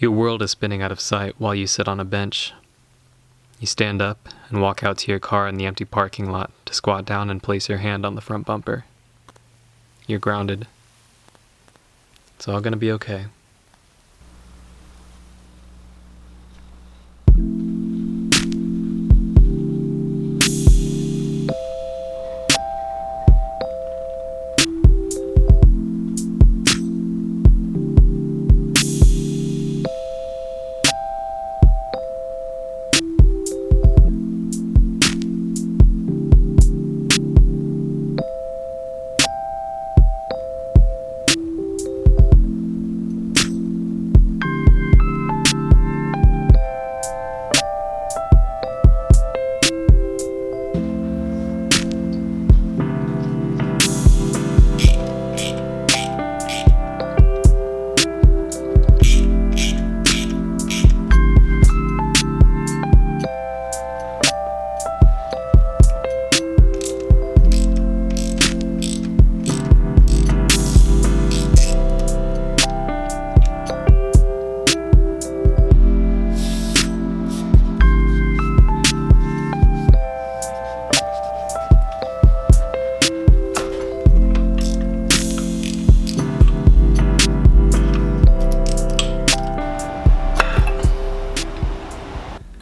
Your world is spinning out of sight while you sit on a bench. You stand up and walk out to your car in the empty parking lot to squat down and place your hand on the front bumper. You're grounded. It's all gonna be okay.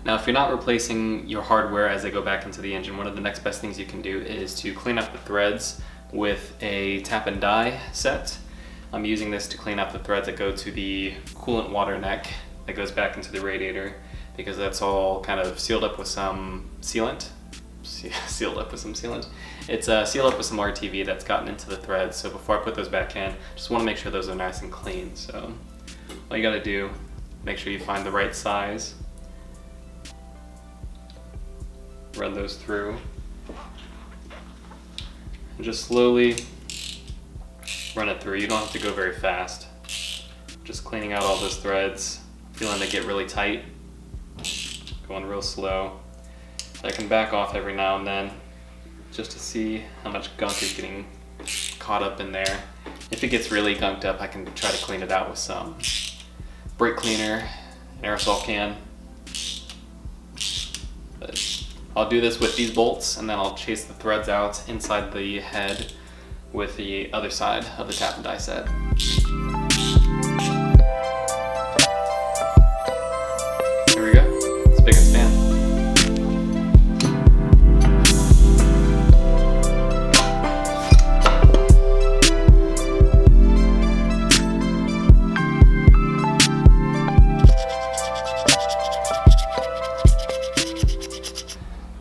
Now, if you're not replacing your hardware as they go back into the engine, one of the next best things you can do is to clean up the threads with a tap and die set. I'm using this to clean up the threads that go to the coolant water neck that goes back into the radiator, because that's all kind of sealed up with some sealant. It's sealed up with some RTV that's gotten into the threads. So before I put those back in, just want to make sure those are nice and clean. So all you got to do, make sure you find the right size. Run those through and just slowly run it through. You don't have to go very fast. Just cleaning out all those threads, feeling they get really tight, going real slow. I can back off every now and then just to see how much gunk is getting caught up in there. If it gets really gunked up, I can try to clean it out with some brake cleaner, an aerosol can. But I'll do this with these bolts, and then I'll chase the threads out inside the head with the other side of the tap and die set. Here we go, spigot and span.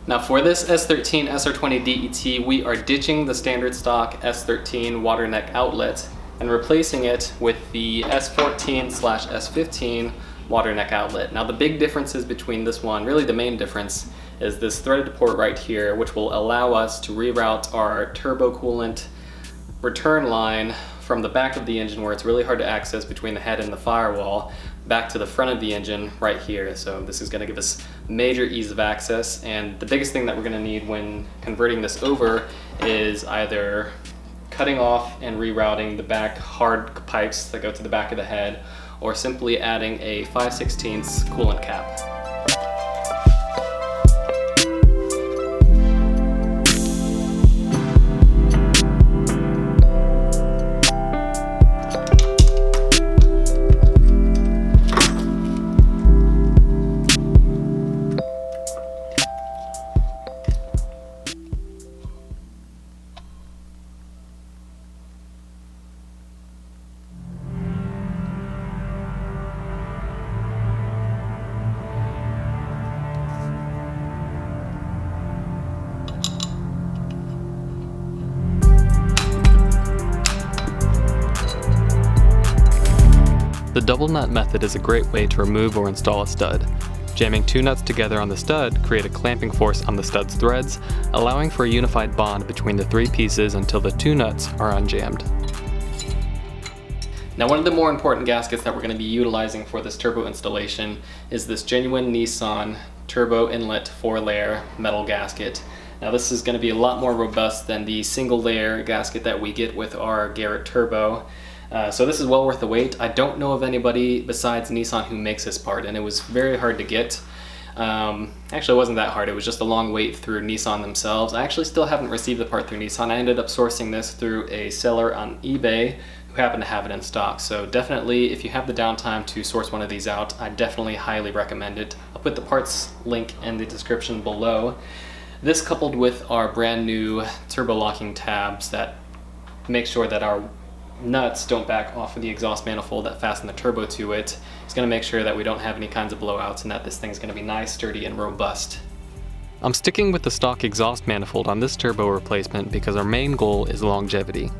Now for this S13 SR20 DET, we are ditching the standard stock S13 water neck outlet and replacing it with the S14/S15 water neck outlet. Now the big differences between this one, really the main difference, is this threaded port right here, which will allow us to reroute our turbo coolant return line from the back of the engine, where it's really hard to access between the head and the firewall, back to the front of the engine right here. So this is going to give us major ease of access, and the biggest thing that we're going to need when converting this over is either cutting off and rerouting the back hard pipes that go to the back of the head, or simply adding a 5/16 coolant cap. The double nut method is a great way to remove or install a stud. Jamming two nuts together on the stud create a clamping force on the stud's threads, allowing for a unified bond between the three pieces until the two nuts are unjammed. Now, one of the more important gaskets that we're going to be utilizing for this turbo installation is this genuine Nissan turbo inlet 4-layer metal gasket. Now this is going to be a lot more robust than the single layer gasket that we get with our Garrett turbo. So this is well worth the wait. I don't know of anybody besides Nissan who makes this part, and it was very hard to get. Actually, it wasn't that hard. It was just a long wait through Nissan themselves. I actually still haven't received the part through Nissan. I ended up sourcing this through a seller on eBay who happened to have it in stock. So definitely, if you have the downtime to source one of these out, I definitely highly recommend it. I'll put the parts link in the description below. This, coupled with our brand new turbo locking tabs that make sure that our nuts don't back off of the exhaust manifold that fasten the turbo to it, it's going to make sure that we don't have any kinds of blowouts and that this thing's going to be nice, sturdy, and robust. I'm sticking with the stock exhaust manifold on this turbo replacement because our main goal is longevity.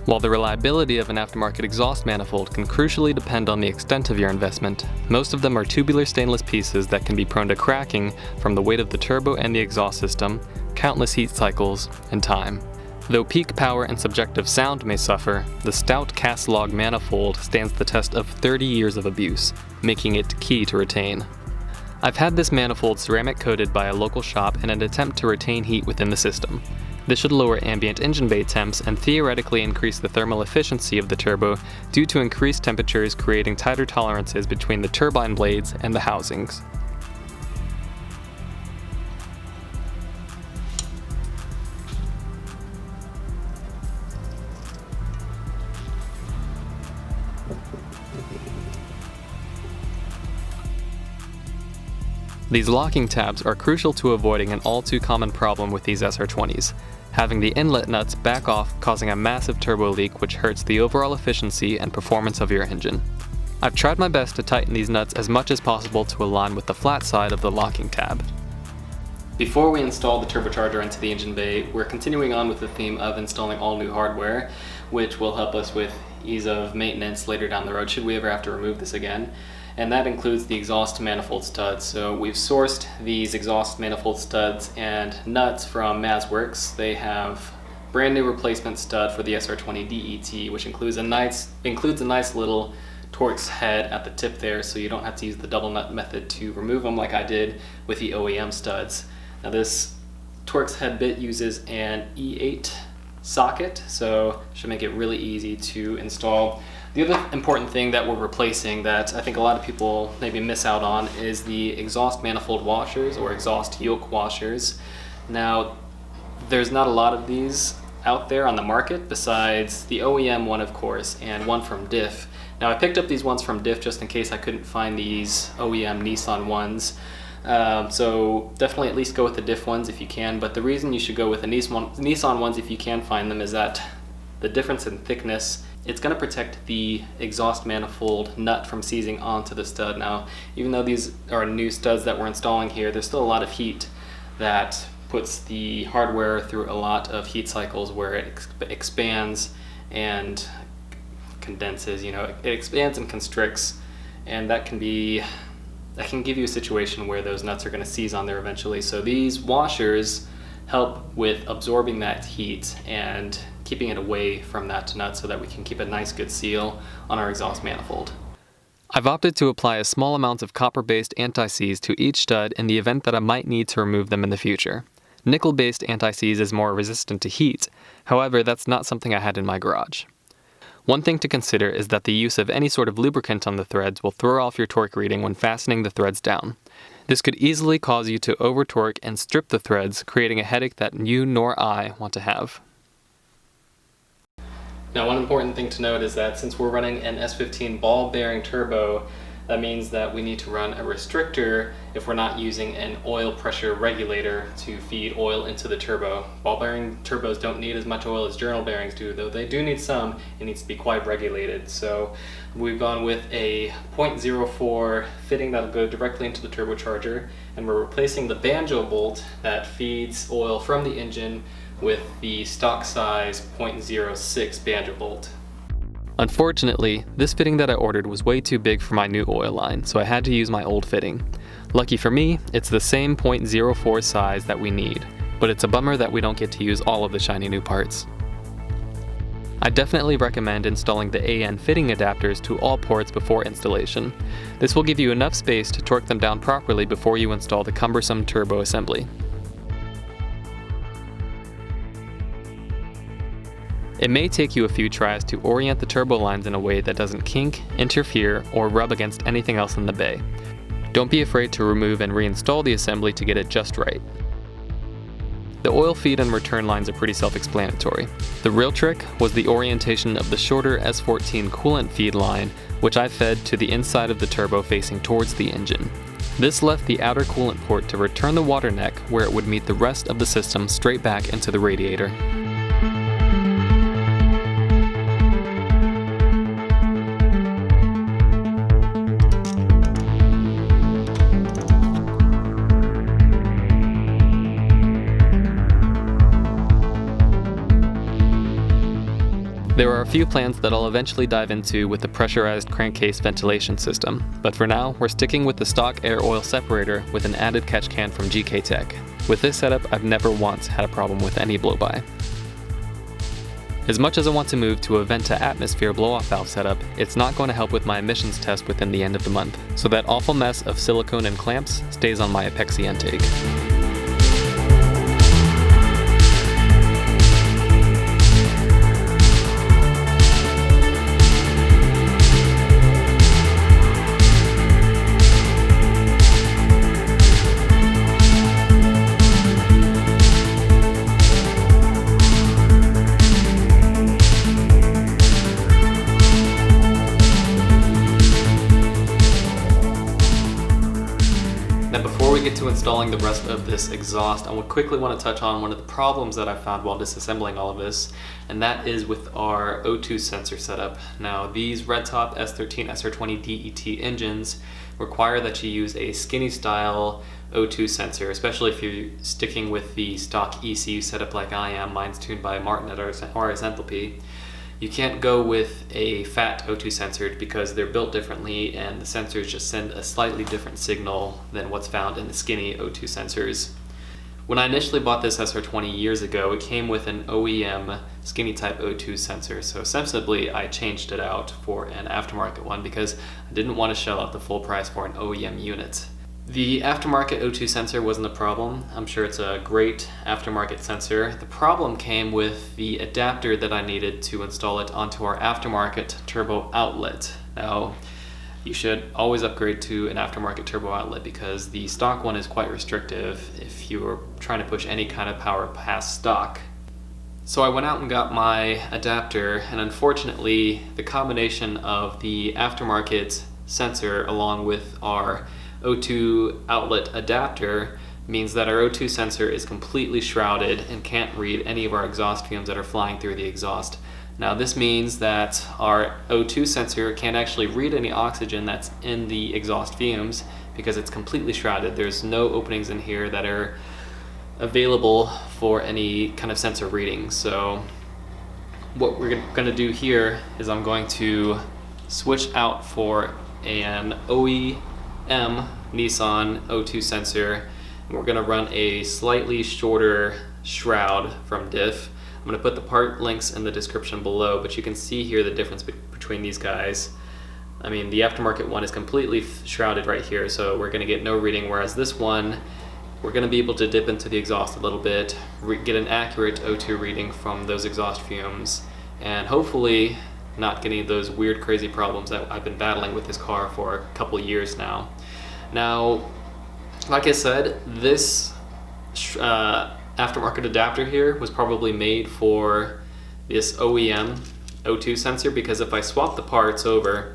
While the reliability of an aftermarket exhaust manifold can crucially depend on the extent of your investment, most of them are tubular stainless pieces that can be prone to cracking from the weight of the turbo and the exhaust system, countless heat cycles, and time. Though peak power and subjective sound may suffer, the stout cast log manifold stands the test of 30 years of abuse, making it key to retain. I've had this manifold ceramic coated by a local shop in an attempt to retain heat within the system. This should lower ambient engine bay temps and theoretically increase the thermal efficiency of the turbo due to increased temperatures creating tighter tolerances between the turbine blades and the housings. These locking tabs are crucial to avoiding an all too common problem with these SR20s, having the inlet nuts back off causing a massive turbo leak which hurts the overall efficiency and performance of your engine. I've tried my best to tighten these nuts as much as possible to align with the flat side of the locking tab. Before we install the turbocharger into the engine bay, we're continuing on with the theme of installing all new hardware, which will help us with ease of maintenance later down the road should we ever have to remove this again. And that includes the exhaust manifold studs. So we've sourced these exhaust manifold studs and nuts from Mazworks. They have brand new replacement stud for the SR20 DET, which includes a nice little Torx head at the tip there, so you don't have to use the double nut method to remove them like I did with the OEM studs. Now this Torx head bit uses an E8 socket, so it should make it really easy to install. The other important thing that we're replacing that I think a lot of people maybe miss out on is the exhaust manifold washers or exhaust yoke washers. Now, there's not a lot of these out there on the market besides the OEM one, of course, and one from Diff. Now, I picked up these ones from Diff just in case I couldn't find these OEM Nissan ones. So definitely at least go with the Diff ones if you can, but the reason you should go with the Nissan ones if you can find them is that the difference in thickness, it's going to protect the exhaust manifold nut from seizing onto the stud. Now, even though these are new studs that we're installing here, there's still a lot of heat that puts the hardware through a lot of heat cycles where it expands and condenses, it expands and constricts, and that can give you a situation where those nuts are going to seize on there eventually. So these washers help with absorbing that heat and keeping it away from that nut so that we can keep a nice good seal on our exhaust manifold. I've opted to apply a small amount of copper-based anti-seize to each stud in the event that I might need to remove them in the future. Nickel-based anti-seize is more resistant to heat, however that's not something I had in my garage. One thing to consider is that the use of any sort of lubricant on the threads will throw off your torque reading when fastening the threads down. This could easily cause you to over-torque and strip the threads, creating a headache that you nor I want to have. Now, one important thing to note is that since we're running an S15 ball bearing turbo, that means that we need to run a restrictor if we're not using an oil pressure regulator to feed oil into the turbo. Ball bearing turbos don't need as much oil as journal bearings do, though they do need some. It needs to be quite regulated. So we've gone with a 0.04 fitting that'll go directly into the turbocharger, and we're replacing the banjo bolt that feeds oil from the engine with the stock size 0.06 banjo bolt. Unfortunately, this fitting that I ordered was way too big for my new oil line, so I had to use my old fitting. Lucky for me, it's the same 0.04 size that we need, but it's a bummer that we don't get to use all of the shiny new parts. I definitely recommend installing the AN fitting adapters to all ports before installation. This will give you enough space to torque them down properly before you install the cumbersome turbo assembly. It may take you a few tries to orient the turbo lines in a way that doesn't kink, interfere, or rub against anything else in the bay. Don't be afraid to remove and reinstall the assembly to get it just right. The oil feed and return lines are pretty self-explanatory. The real trick was the orientation of the shorter S14 coolant feed line, which I fed to the inside of the turbo facing towards the engine. This left the outer coolant port to return the water neck where it would meet the rest of the system straight back into the radiator. There are a few plans that I'll eventually dive into with the pressurized crankcase ventilation system, but for now, we're sticking with the stock air oil separator with an added catch can from GK Tech. With this setup, I've never once had a problem with any blow-by. As much as I want to move to a vent-to-atmosphere blow-off valve setup, it's not going to help with my emissions test within the end of the month, so that awful mess of silicone and clamps stays on my epoxy intake. To installing the rest of this exhaust, I would quickly want to touch on one of the problems that I found while disassembling all of this, and that is with our O2 sensor setup. Now, these red top S13 SR20 DET engines require that you use a skinny style O2 sensor, especially if you're sticking with the stock ECU setup like I am. Mine's tuned by Martin at RS Enthalpy. You can't go with a fat O2 sensor because they're built differently and the sensors just send a slightly different signal than what's found in the skinny O2 sensors. When I initially bought this SR20 years ago, it came with an OEM skinny type O2 sensor, so sensibly I changed it out for an aftermarket one because I didn't want to shell out the full price for an OEM unit. The aftermarket O2 sensor wasn't a problem. I'm sure it's a great aftermarket sensor. The problem came with the adapter that I needed to install it onto our aftermarket turbo outlet. Now, you should always upgrade to an aftermarket turbo outlet because the stock one is quite restrictive if you're trying to push any kind of power past stock. So I went out and got my adapter, and unfortunately the combination of the aftermarket sensor along with our O2 outlet adapter means that our O2 sensor is completely shrouded and can't read any of our exhaust fumes that are flying through the exhaust. Now this means that our O2 sensor can't actually read any oxygen that's in the exhaust fumes because it's completely shrouded. There's no openings in here that are available for any kind of sensor reading. So what we're going to do here is I'm going to switch out for an OEM Nissan O2 sensor, and we're going to run a slightly shorter shroud from Diff. I'm going to put the part links in the description below, but you can see here the difference between these guys. I mean, the aftermarket one is completely shrouded right here, so we're going to get no reading, whereas this one, we're going to be able to dip into the exhaust a little bit, get an accurate O2 reading from those exhaust fumes, and hopefully not getting those weird crazy problems that I've been battling with this car for a couple years now. Now, like I said, this aftermarket adapter here was probably made for this OEM O2 sensor because if I swap the parts over,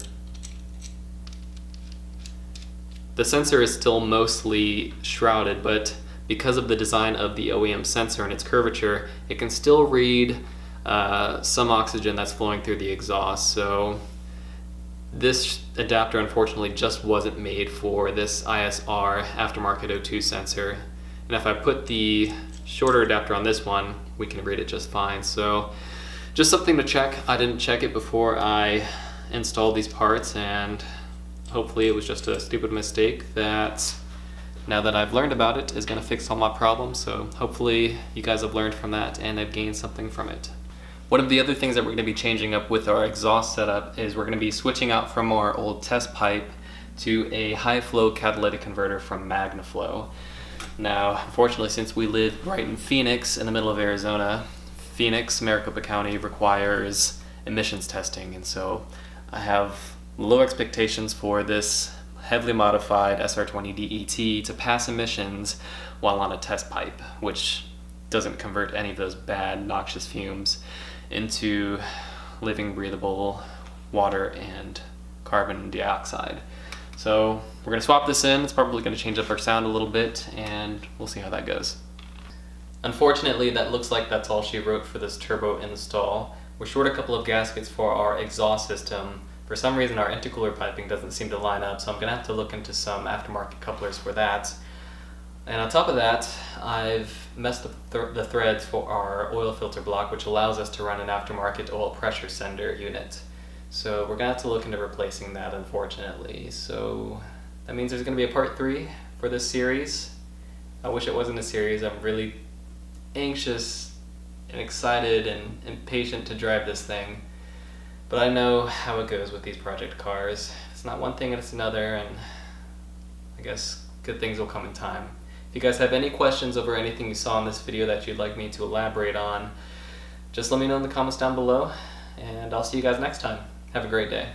the sensor is still mostly shrouded, but because of the design of the OEM sensor and its curvature, it can still read some oxygen that's flowing through the exhaust. So this adapter unfortunately just wasn't made for this ISR aftermarket O2 sensor. And if I put the shorter adapter on this one, we can read it just fine. So just something to check. I didn't check it before I installed these parts, and hopefully it was just a stupid mistake that, now that I've learned about it, is going to fix all my problems. So hopefully you guys have learned from that and have gained something from it. One of the other things that we're going to be changing up with our exhaust setup is we're going to be switching out from our old test pipe to a high flow catalytic converter from MagnaFlow. Now, unfortunately, since we live right in Phoenix in the middle of Arizona, Phoenix, Maricopa County requires emissions testing, and so I have low expectations for this heavily modified SR20 DET to pass emissions while on a test pipe, which doesn't convert any of those bad noxious fumes into living breathable water and carbon dioxide. So we're going to swap this in. It's probably going to change up our sound a little bit, and we'll see how that goes. Unfortunately, that looks like that's all she wrote for this turbo install. We're short a couple of gaskets for our exhaust system. For some reason our intercooler piping doesn't seem to line up, so I'm going to have to look into some aftermarket couplers for that. And on top of that, I've messed up the threads for our oil filter block, which allows us to run an aftermarket oil pressure sender unit. So we're going to have to look into replacing that, unfortunately. So that means there's going to be a part 3 for this series. I wish it wasn't a series. I'm really anxious and excited and impatient to drive this thing. But I know how it goes with these project cars. It's not one thing and it's another, and I guess good things will come in time. If you guys have any questions over anything you saw in this video that you'd like me to elaborate on, just let me know in the comments down below, and I'll see you guys next time. Have a great day.